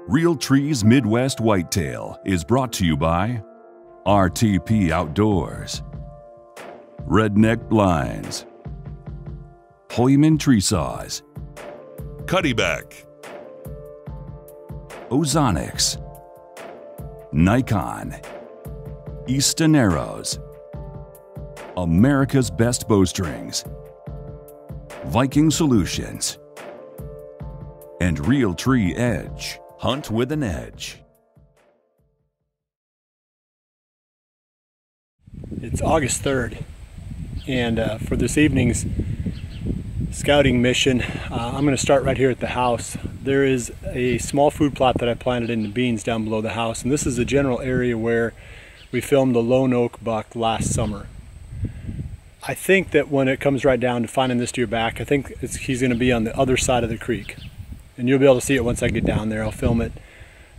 Realtree's Midwest Whitetail is brought to you by RTP Outdoors, Redneck Blinds, Hoyman Tree Saws, Cuddyback, Ozonics, Nikon, Easton Arrows, America's Best Bowstrings, Viking Solutions, and Realtree Edge. Hunt with an edge. It's August 3rd, and for this evening's scouting mission, I'm going to start right here at the house. There is a small food plot that I planted in the beans down below the house, and this is the general area where we filmed the lone oak buck last summer. I think that when it comes right down to finding this deer back, I think he's going to be on the other side of the creek. And you'll be able to see it once I get down there. I'll film it.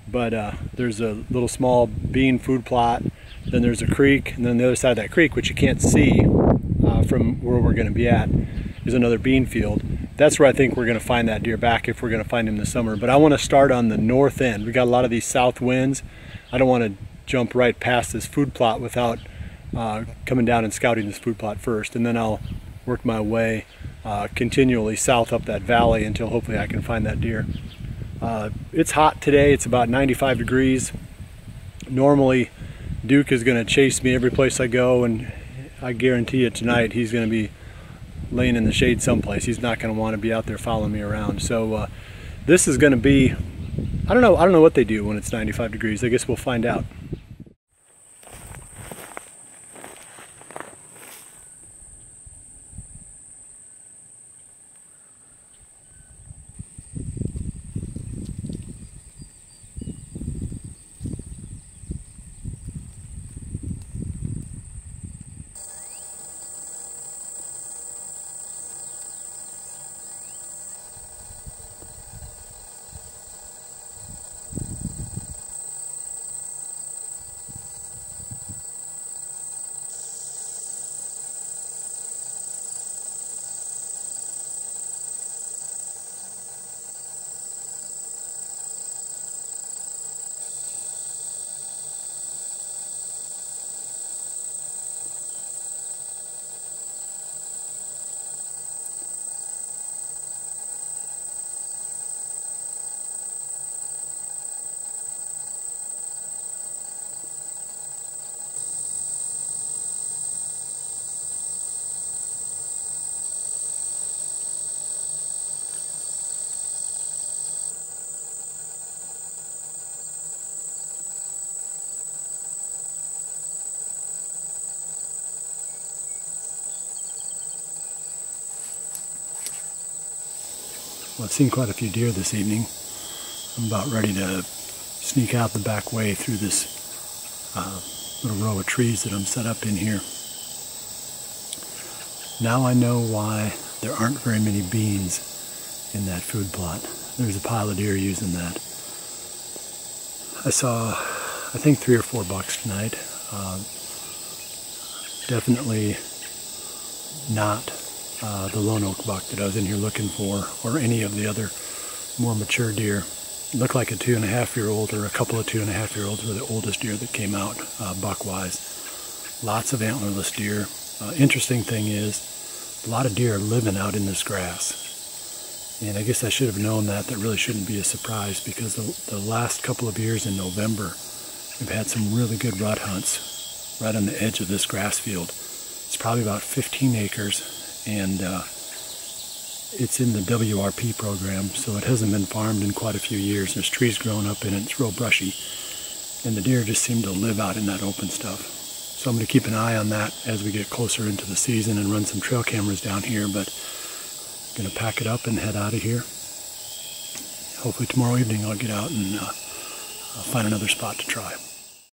But there's a little small bean food plot, then there's a creek, and then the other side of that creek, which you can't see from where we're going to be at, is another bean field. That's where I think we're going to find that deer back, if we're going to find him this summer. But I want to start on the north end. We got a lot of these south winds. I don't want to jump right past this food plot without coming down and scouting this food plot first, and then I'll work my way continually south up that valley until hopefully I can find that deer. It's hot today. It's about 95 degrees. Normally Duke is going to chase me every place I go, and I guarantee you tonight he's going to be laying in the shade someplace. He's not going to want to be out there following me around. So this is going to be, I don't know what they do when it's 95 degrees. I guess we'll find out. Well, I've seen quite a few deer this evening. I'm about ready to sneak out the back way through this little row of trees that I'm set up in here. Now I know why there aren't very many beans in that food plot. There's a pile of deer using that. I saw, I think, 3 or 4 bucks tonight. Definitely not the lone oak buck that I was in here looking for, or any of the other more mature deer. It looked like a 2.5-year-old or a couple of 2.5-year-olds were the oldest deer that came out buck-wise. Lots of antlerless deer. Interesting thing is, a lot of deer are living out in this grass. And I guess I should have known that. That really shouldn't be a surprise, because the last couple of years in November, we've had some really good rut hunts right on the edge of this grass field. It's probably about 15 acres. And it's in the WRP program, so it hasn't been farmed in quite a few years. There's trees growing up in it, it's real brushy, and the deer just seem to live out in that open stuff. So I'm going to keep an eye on that as we get closer into the season and run some trail cameras down here, but I'm going to pack it up and head out of here. Hopefully tomorrow evening I'll get out and find another spot to try.